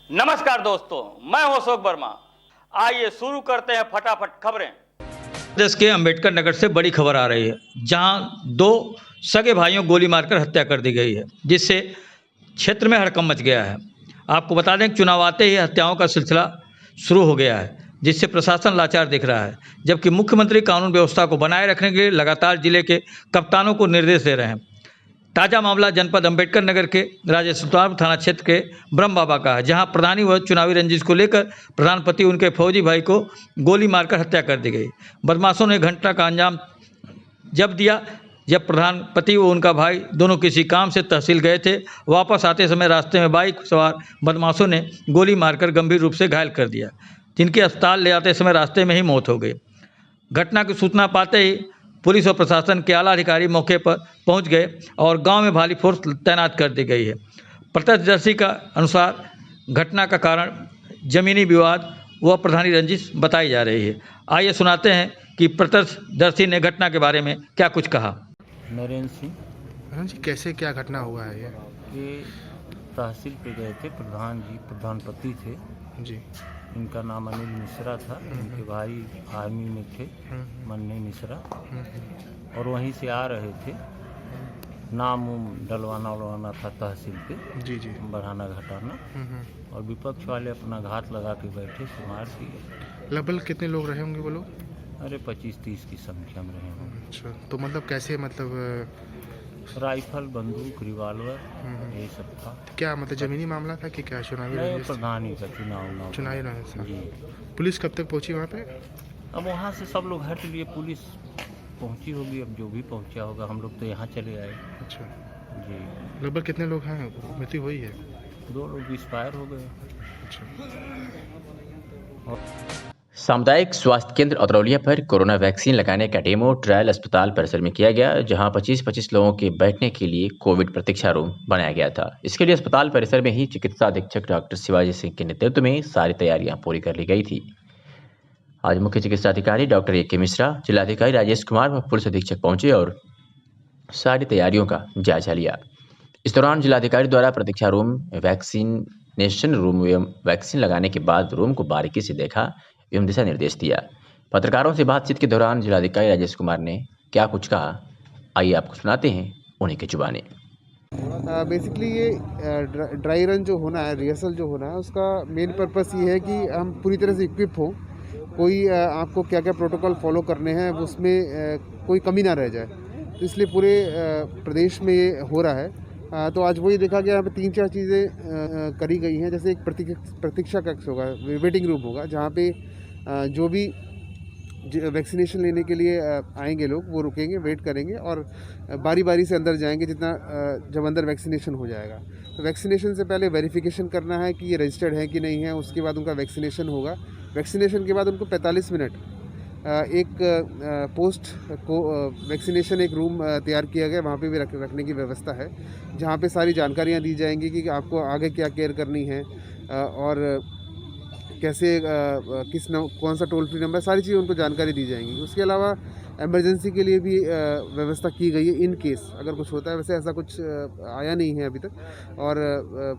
नमस्कार दोस्तों, मैं हूं अशोक वर्मा। आइए शुरू करते हैं फटाफट खबरें। प्रदेश के अंबेडकर नगर से बड़ी खबर आ रही है, जहां दो सगे भाइयों को गोली मारकर हत्या कर दी गई है, जिससे क्षेत्र में हड़कंप मच गया है। आपको बता दें कि चुनाव आते ही हत्याओं का सिलसिला शुरू हो गया है, जिससे प्रशासन लाचार दिख रहा है, जबकि मुख्यमंत्री कानून व्यवस्था को बनाए रखने के लिए लगातार जिले के कप्तानों को निर्देश दे रहे हैं। ताजा मामला जनपद अंबेडकर नगर के राजेश थाना क्षेत्र के ब्रह्म बाबा का है, जहां प्रधानी व चुनावी रंजिश को लेकर प्रधान पति उनके फौजी भाई को गोली मारकर हत्या कर दी गई। बदमाशों ने घटना का अंजाम जब दिया, जब प्रधान पति व उनका भाई दोनों किसी काम से तहसील गए थे। वापस आते समय रास्ते में बाइक सवार बदमाशों ने गोली मारकर गंभीर रूप से घायल कर दिया, जिनकी अस्पताल ले आते समय रास्ते में ही मौत हो गई। घटना की सूचना पाते ही पुलिस और प्रशासन के आला अधिकारी मौके पर पहुंच गए और गांव में भारी फोर्स तैनात कर दी गई है। प्रत्यक्षदर्शी का अनुसार घटना का कारण जमीनी विवाद व प्रधानी रंजिश बताई जा रही है। आइए सुनाते हैं कि प्रत्यक्षदर्शी ने घटना के बारे में क्या कुछ कहा। नरेंद्र सिंह जी, कैसे क्या घटना हुआ है ये तहसील पे गए थे। प्रधानपति थे जी। इनका नाम अनिल मिश्रा था। इनके भाई आर्मी में थे, मन्ने मिश्रा, और वहीं से आ रहे थे। नाम डलवाना था तहसील पे जी जी। बढ़ाना घटाना, और विपक्ष वाले अपना घात लगा के बैठे से मार दिए। लगभग कितने लोग रहे होंगे वो लोग? अरे 25-30 की संख्या में रहे होंगे। अच्छा, तो मतलब कैसे, मतलब राइफल, बंदूक, रिवॉल्वर, यही सब था। क्या मतलब जमीनी मामला था कि क्या चुनावी रंजिश? प्रधानी का चुनावी रंजिश था। जी। पुलिस कब तक पहुंची वहाँ पे? अब वहाँ से सब लोग हट लिए, पुलिस पहुँची होगी। अब जो भी पहुँचा होगा, हम लोग तो यहाँ चले आए। अच्छा, जी। लगभग कितने लोग हैं? मृत्यु हुई है? 2 लोग एक्सपायर हो गए। अच्छा। सामुदायिक स्वास्थ्य केंद्र अतरौलिया पर कोरोना वैक्सीन लगाने का डेमो ट्रायल अस्पताल परिसर में किया गया, जहां 25-25 लोगों के बैठने के लिए कोविड प्रतीक्षा रूम बनाया गया था। इसके लिए अस्पताल परिसर में ही चिकित्सा अधीक्षक डॉक्टर शिवाजी सिंह के नेतृत्व में सारी तैयारियां पूरी कर ली गई थी। आज मुख्य चिकित्सा अधिकारी डॉक्टर ए.के. मिश्रा, जिलाधिकारी राजेश कुमार व पुलिस अधीक्षक पहुंचे और सारी तैयारियों का जायजा लिया। इस दौरान जिलाधिकारी द्वारा प्रतीक्षा रूम, वैक्सीनेशन रूम एवं वैक्सीन लगाने के बाद रूम को बारीकी से देखा एवं दिशा निर्देश दिया। पत्रकारों से बातचीत के दौरान जिलाधिकारी राजेश कुमार ने क्या कुछ कहा, आइए आपको सुनाते हैं उन्हीं की जुबानी। बेसिकली ये ड्राई रन जो होना है, रिहर्सल जो होना है, उसका मेन पर्पस ये है कि हम पूरी तरह से इक्विप हों। कोई आपको क्या क्या प्रोटोकॉल फॉलो करने हैं उसमें कोई कमी ना रह जाए, तो इसलिए पूरे प्रदेश में ये हो रहा है। तो आज वही देखा गया, यहाँ पे 3-4 चीज़ें करी गई हैं। जैसे एक प्रतीक्षा कक्ष होगा, वेटिंग रूम होगा, जहाँ पे जो भी वैक्सीनेशन लेने के लिए आएंगे लोग, वो रुकेंगे, वेट करेंगे और बारी बारी से अंदर जाएंगे जब अंदर वैक्सीनेशन हो जाएगा। तो वैक्सीनेशन से पहले वेरिफिकेशन करना है कि ये रजिस्टर्ड है कि नहीं है। उसके बाद उनका वैक्सीनेशन होगा। वैक्सीनेशन के बाद उनको 45 मिनट एक पोस्ट को वैक्सीनेशन एक रूम तैयार किया गया, वहाँ पे भी रखने की व्यवस्था है, जहाँ पे सारी जानकारियाँ दी जाएंगी कि आपको आगे क्या केयर करनी है और कैसे कौन सा टोल फ्री नंबर, सारी चीज़ें उनको जानकारी दी जाएंगी। उसके अलावा इमरजेंसी के लिए भी व्यवस्था की गई है, इन केस अगर कुछ होता है। वैसे ऐसा कुछ आया नहीं है अभी तक और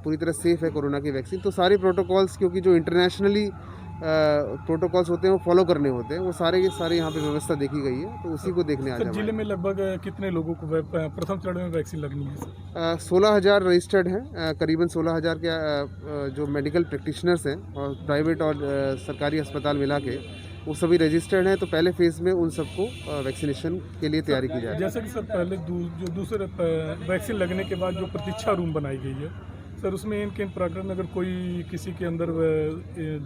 पूरी तरह सेफ़ है कोरोना की वैक्सीन। तो सारे प्रोटोकॉल्स, क्योंकि जो इंटरनेशनली प्रोटोकॉल्स होते हैं वो फॉलो करने होते हैं, वो सारे के सारे यहाँ पे व्यवस्था देखी गई है, तो उसी को देखने आ जाए। जिले में लगभग कितने लोगों को प्रथम चरण में वैक्सीन लगनी है? 16,000 रजिस्टर्ड हैं। करीबन 16,000 के जो मेडिकल प्रैक्टिशनर्स हैं और प्राइवेट और सरकारी अस्पताल मिला के वो सभी रजिस्टर्ड हैं। तो पहले फेज़ में उन सबको वैक्सीनेशन के लिए तैयारी की जाए। जैसे कि सर, पहले जो दूसरे वैक्सीन लगने के बाद जो प्रतीक्षा रूम बनाई गई है सर, उसमें इन प्रकरण अगर कोई किसी के अंदर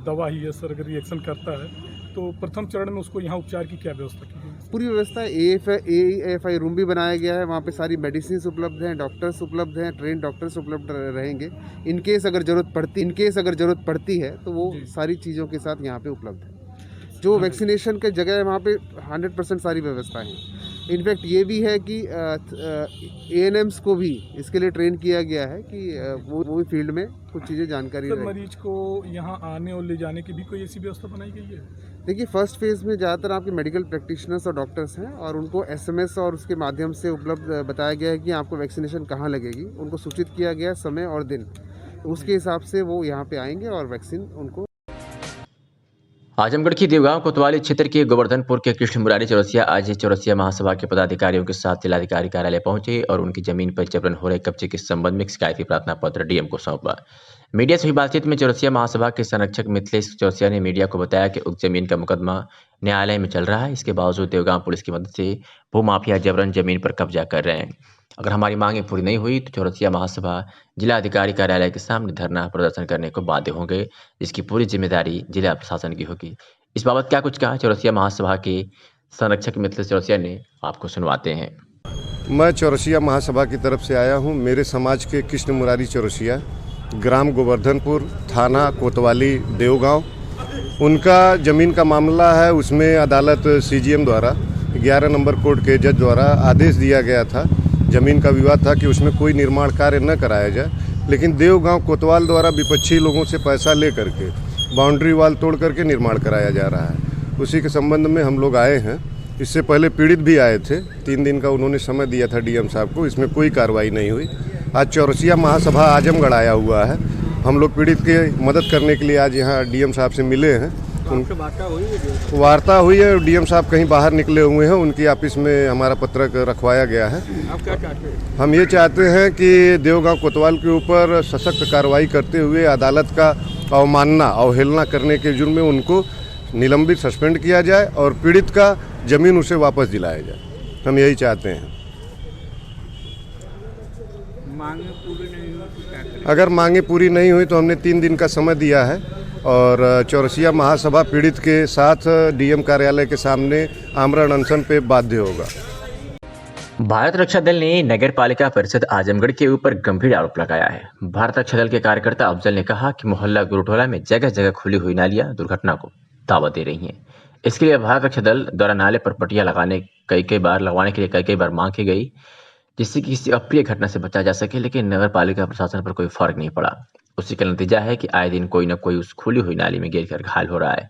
दवा ही है सर, अगर रिएक्शन करता है तो प्रथम चरण में उसको यहाँ उपचार की क्या व्यवस्था की गई? पूरी व्यवस्था AFI रूम भी बनाया गया है। वहाँ पे सारी मेडिसिन उपलब्ध हैं, डॉक्टर्स उपलब्ध हैं, ट्रेन डॉक्टर्स उपलब्ध रहेंगे। इन केस अगर ज़रूरत पड़ती है तो वो सारी चीज़ों के साथ यहाँ पे उपलब्ध है। जो वैक्सीनेशन के जगह है वहाँ पे 100% सारी व्यवस्थाएं हैं। इनफैक्ट ये भी है कि ANMs को भी इसके लिए ट्रेन किया गया है कि वो भी फील्ड में कुछ चीज़ें जानकारी रहे। मरीज को यहाँ आने और ले जाने की भी कोई ऐसी व्यवस्था बनाई गई है? देखिए, फर्स्ट फेज़ में ज़्यादातर आपके मेडिकल प्रैक्टिशनर्स और डॉक्टर्स हैं और उनको SMS और उसके माध्यम से उपलब्ध बताया गया है कि आपको वैक्सीनेशन कहाँ लगेगी। उनको सूचित किया गया है समय और दिन। उसके हिसाब से वो यहाँ पे आएंगे और वैक्सीन उनको। आजमगढ़ की देवगांव कोतवाली क्षेत्र के गोवर्धनपुर के कृष्ण मुरारी चौरसिया आज चौरसिया महासभा के पदाधिकारियों के साथ जिलाधिकारी कार्यालय पहुंचे और उनकी जमीन पर जबरन हो रहे कब्जे के संबंध में एक शिकायती प्रार्थना पत्र डीएम को सौंपा। मीडिया से हुई बातचीत में चौरसिया महासभा के संरक्षक मिथिलेश चौरसिया ने मीडिया को बताया कि उक्त जमीन का मुकदमा न्यायालय में चल रहा है। इसके बावजूद देवगांव पुलिस की मदद से भूमाफिया जबरन जमीन पर कब्जा कर रहे हैं। अगर हमारी मांगें पूरी नहीं हुई तो चौरसिया महासभा जिला अधिकारी कार्यालय के सामने धरना प्रदर्शन करने को बाध्य होंगे, जिसकी पूरी जिम्मेदारी जिला प्रशासन की होगी। इस बाबत क्या कुछ कहा चौरसिया महासभा के संरक्षक मिथिलेश चौरसिया ने, आपको सुनवाते हैं। मैं चौरसिया महासभा की तरफ से आया हूं। मेरे समाज के कृष्ण मुरारी चौरसिया, ग्राम गोवर्धनपुर, थाना कोतवाली, देवगांव, उनका ज़मीन का मामला है। उसमें अदालत सीजीएम द्वारा 11 नंबर कोर्ट के जज द्वारा आदेश दिया गया था। ज़मीन का विवाद था कि उसमें कोई निर्माण कार्य न कराया जाए, लेकिन देवगांव कोतवाल द्वारा विपक्षी लोगों से पैसा ले करके बाउंड्री वाल तोड़ करके निर्माण कराया जा रहा है। उसी के संबंध में हम लोग आए हैं। इससे पहले पीड़ित भी आए थे, 3 दिन का उन्होंने समय दिया था डीएम साहब को, इसमें कोई कार्रवाई नहीं हुई। आज चौरसिया महासभा आजमगढ़ आया हुआ है। हम लोग पीड़ित की मदद करने के लिए आज यहाँ डीएम साहब से मिले हैं। वार्ता हुई है। डीएम साहब कहीं बाहर निकले हुए हैं, उनकी ऑफिस में हमारा पत्रक रखवाया गया है। आप क्या चाहते हैं? हम ये चाहते हैं कि देवगांव कोतवाल के ऊपर सशक्त कार्रवाई करते हुए अदालत का अवमानना अवहेलना करने के जुर्म में उनको निलंबित सस्पेंड किया जाए और पीड़ित का जमीन उसे वापस दिलाया जाए। हम यही चाहते हैं। मांगे पूरी नहीं हुई तो क्या करें? अगर मांगे पूरी नहीं हुई तो हमने 3 दिन का समय दिया है और चौरसिया महासभा पीड़ित के साथ डीएम कार्यालय के सामने आमरण अनशन पे बाध्य होगा। भारत रक्षा दल ने नगर पालिका परिषद आजमगढ़ के ऊपर गंभीर आरोप लगाया है। भारत रक्षा दल के कार्यकर्ता अफजल ने कहा कि मोहल्ला गुरुटोला में जगह जगह खुली हुई नालियां दुर्घटना को दावा दे रही हैं। इसके लिए भारत रक्षा दल द्वारा नाले पर पट्टियां लगवाने के लिए कई बार मांग की गई, जिससे कि किसी अप्रिय घटना से बचा जा सके, लेकिन नगर पालिका प्रशासन पर कोई फर्क नहीं पड़ा। उसी का नतीजा है कि आए दिन कोई न कोई उस खुली हुई नाली में गिर कर घायल हो रहा है।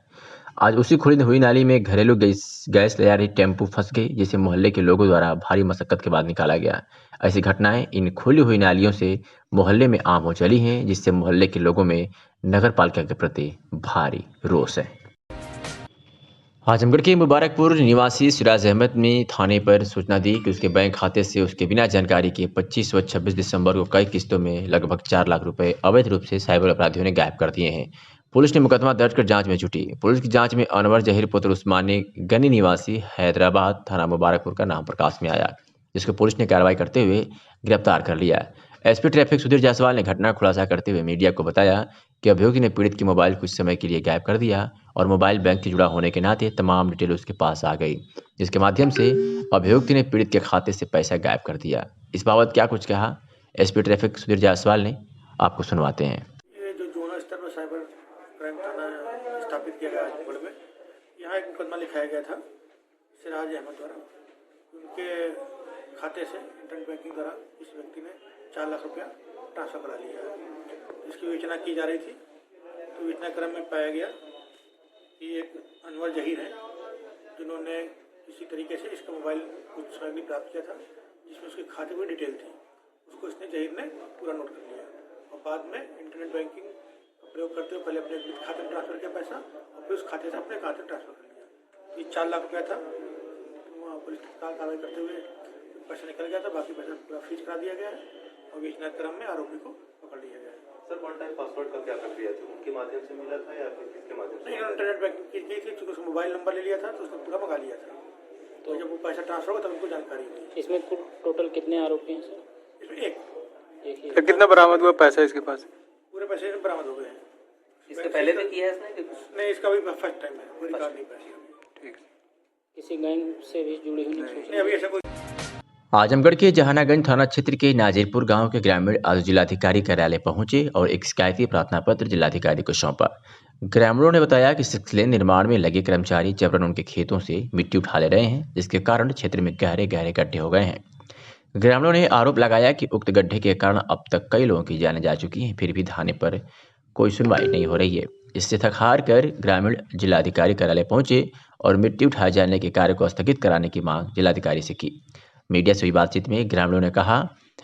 आज उसी खुली हुई नाली में घरेलू गैस ले जा रही टेम्पू फंस गई, जिसे मोहल्ले के लोगों द्वारा भारी मशक्कत के बाद निकाला गया। ऐसी घटनाएं इन खुली हुई नालियों से मोहल्ले में आम हो चली हैं, जिससे मोहल्ले के लोगों में नगर पालिका के प्रति भारी रोष है। आजमगढ़ के मुबारकपुर निवासी सिराज अहमद ने थाने पर सूचना दी कि उसके बैंक खाते से उसके बिना जानकारी के 25 व 26 दिसंबर को कई किस्तों में लगभग 4 लाख रुपए अवैध रूप से साइबर अपराधियों ने गायब कर दिए हैं। पुलिस ने मुकदमा दर्ज कर जांच में जुटी। पुलिस की जांच में अनवर जहीर पुत्र उस्मानी गनी निवासी हैदराबाद थाना मुबारकपुर का नाम प्रकाश में आया, जिसको पुलिस ने कार्रवाई करते हुए गिरफ्तार कर लिया। एसपी ट्रैफिक सुधीर जायसवाल ने घटना का खुलासा करते हुए मीडिया को बताया कि अभियुक्त ने पीड़ित की मोबाइल कुछ समय के लिए गायब कर दिया और मोबाइल बैंक से जुड़ा होने के नाते तमाम डिटेल उसके पास आ गई, जिसके माध्यम से अभियुक्त ने पीड़ित के खाते से पैसा गायब कर दिया। इस बाबत क्या कुछ कहा एसपी ट्रैफिक सुधीर जायसवाल ने, आपको सुनवाते हैं। ये जो जोनल स्तर पर साइबर क्राइम थाना स्थापित किया गया आजमगढ़ में, यहाँ एक मुकदमा लिखाया गया था सिराज अहमद द्वारा। उनके खाते से इंटरनेट बैंकिंग द्वारा इस व्यक्ति ने 4 लाख रुपया ट्रांसफर करा लिया है, जिसकी विवेचना की जा रही थी। तो विवेचना क्रम में पाया गया कि एक अनवर जहीर है, जिन्होंने किसी तरीके से इसका मोबाइल कुछ सामग्री प्राप्त किया था, जिसमें उसके खाते में डिटेल थी। उसको इसने जहीर ने पूरा नोट कर लिया और बाद में इंटरनेट बैंकिंग का प्रयोग करते हुए पहले अपने खाते में ट्रांसफर किया पैसा और फिर उस खाते से अपने खाते में ट्रांसफर कर लिया। ये 4 लाख रुपया था। तो पुलिस कार्रवाई करते हुए पैसा निकल गया था, बाकी पैसा पूरा फ्रीज करा दिया गया है और विवेचना क्रम में आरोपी को पकड़ लिया गया है। सर, वन टाइम पासवर्ड का क्या प्रक्रिया थी? उनके माध्यम से मिला था या फिर किसके माध्यम से? नहीं, इंटरनेट बैंकिंग की थी, क्योंकि उसका मोबाइल नंबर ले लिया था तो उसने पूरा मंगा लिया था। तो जब वो पैसा ट्रांसफर होगा तब उनको जानकारी हुई। इसमें टोटल कितने आरोपी हैं सर? इसमें एक ही। कितना बरामद हुआ पैसा इसके पास? पूरे पैसे बरामद हो गए हैं। इसके पहले भी किया है इसने? नहीं, इसका भी फर्स्ट टाइम है, कोई रिकॉर्ड नहीं पैसे। ठीक। किसी गैंग से भी जुड़ी हुई नहीं, अभी ऐसा कोई। आजमगढ़ के जहानागंज थाना क्षेत्र के नाजिरपुर गांव के ग्रामीण आज जिलाधिकारी कार्यालय पहुंचे और एक शिकायती प्रार्थना पत्र जिलाधिकारी को सौंपा। ग्रामीणों ने बताया कि 6 लेन निर्माण में लगे कर्मचारी जबरन उनके खेतों से मिट्टी उठा ले रहे हैं, जिसके कारण क्षेत्र में गहरे गहरे गड्ढे हो गए हैं। ग्रामीणों ने आरोप लगाया कि उक्त गड्ढे के कारण अब तक कई लोगों की जानें जा चुकी हैं, फिर भी थाने पर कोई सुनवाई नहीं हो रही है। इससे थक हार कर ग्रामीण जिलाधिकारी कार्यालय पहुंचे और मिट्टी उठाए जाने के कार्य को स्थगित कराने की मांग जिलाधिकारी से की। मीडिया से हुई बातचीत में ग्रामीणों ने कहा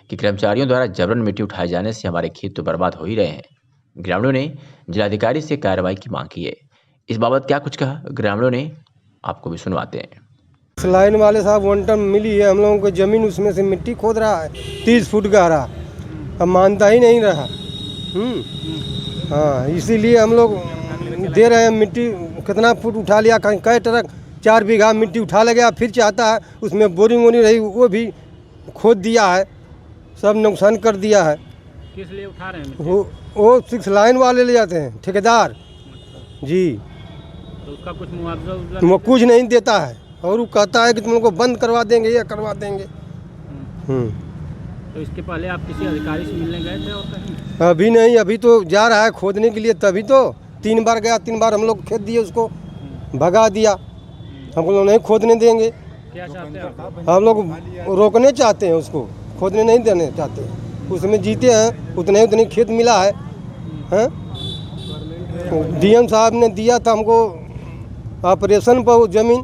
कि कर्मचारियों द्वारा जबरन मिट्टी उठाए जाने से हमारे खेत तो बर्बाद हो ही रहे हैं। ग्रामीणों ने जिलाधिकारी से कार्रवाई की मांग की है। इस बाबत क्या कुछ कहा ग्रामीणों ने, आपको भी सुनवाते हैं। लाइन वाले साहब 1 टन मिली है हम लोगों को ज़मीन, उसमें से मिट्टी खोद रहा है 30 फुट गहरा, अब मानता ही नहीं रहा। हाँ, इसीलिए हम लोग दे रहे हैं मिट्टी। कितना फुट उठा लिया, कई ट्रक 4 बीघा मिट्टी उठा ले गया, फिर चाहता है उसमें बोरिंग वोरिंग रही वो भी खोद दिया है, सब नुकसान कर दिया है। किस लिए उठा रहे हैं? वो 6 लाइन वाले ले जाते हैं, ठेकेदार जी। तो उसका कुछ मुआवजा वो कुछ नहीं देता है और वो कहता है कि तुम लोग को बंद करवा देंगे या करवा देंगे। तो इसके पहले आप किसी अधिकारी से मिलने गए थे और कहीं? अभी नहीं, अभी तो जा रहा है खोदने के लिए, तभी तो 3 बार गया, 3 बार हम लोग खेत दिए उसको, भगा दिया। हम लोग नहीं खोदने देंगे। क्या चाहते हैं आप? हम लोग रोकने चाहते हैं, उसको खोदने नहीं देने चाहते। उसमें जीते हैं उतने खेत मिला है। डीएम साहब ने दिया था हमको ऑपरेशन पर वो ज़मीन,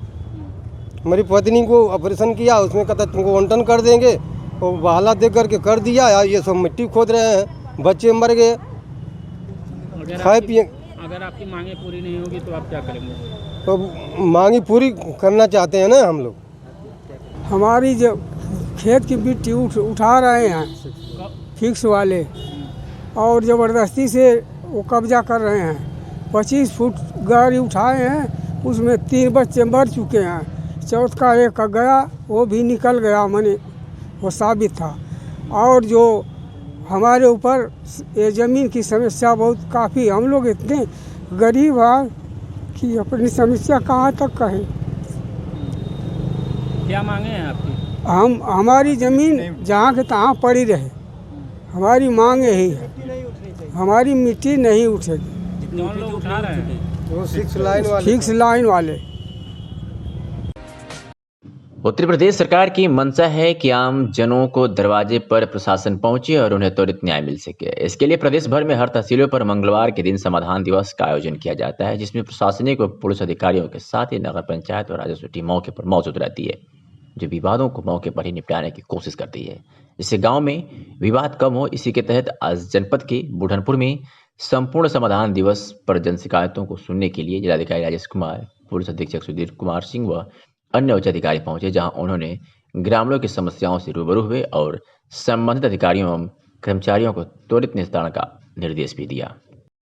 हमारी पत्नी को ऑपरेशन किया, उसमें कहता तुमको 1 टन कर देंगे, और बहाला दे करके कर दिया। ये सब मिट्टी खोद रहे हैं, बच्चे मर गए, खाए पिए। अगर आपकी मांगे पूरी नहीं होगी तो आप क्या करेंगे? तो मांगी पूरी करना चाहते हैं ना हम लोग। हमारी जो खेत की मिट्टी उठा रहे हैं फिक्स वाले, और ज़बरदस्ती से वो कब्जा कर रहे हैं। 25 फुट गाड़ी उठाए हैं, उसमें 3 बच्चे मर चुके हैं, चौथ का एक गया, वो भी निकल गया, माने वो साबित था। और जो हमारे ऊपर ये ज़मीन की समस्या बहुत काफ़ी, हम लोग इतने गरीब हैं कि अपनी समस्या कहाँ तक कहें। क्या मांगे हैं आपकी? हमारी ज़मीन जहाँ के तहाँ पड़ी रहे, हमारी मांग यही है। हमारी मिट्टी नहीं उठेगी। कौन लोग उठा रहे हैं? वो 6 लाइन वाले। उत्तर प्रदेश सरकार की मंशा है कि आम जनों को दरवाजे पर प्रशासन पहुंचे और उन्हें त्वरित न्याय मिल सके। इसके लिए प्रदेश भर में हर तहसीलों पर मंगलवार के दिन समाधान दिवस का आयोजन किया जाता है, जिसमें प्रशासनिक व पुलिस अधिकारियों के साथ ही नगर पंचायत और राजस्व टीम मौके पर मौजूद रहती है, जो विवादों को मौके पर ही निपटाने की कोशिश करती है, जिससे गाँव में विवाद कम हो। इसी के तहत आज जनपद के बुढ़नपुर में संपूर्ण समाधान दिवस पर जन शिकायतों को सुनने के लिए जिलाधिकारी राजेश कुमार, पुलिस अधीक्षक सुधीर कुमार सिंह व अन्य उच्च अधिकारी पहुंचे, जहां उन्होंने ग्रामीणों की समस्याओं से रूबरू हुए और संबंधित अधिकारियों एवं कर्मचारियों को त्वरित निस्तारण का निर्देश भी दिया।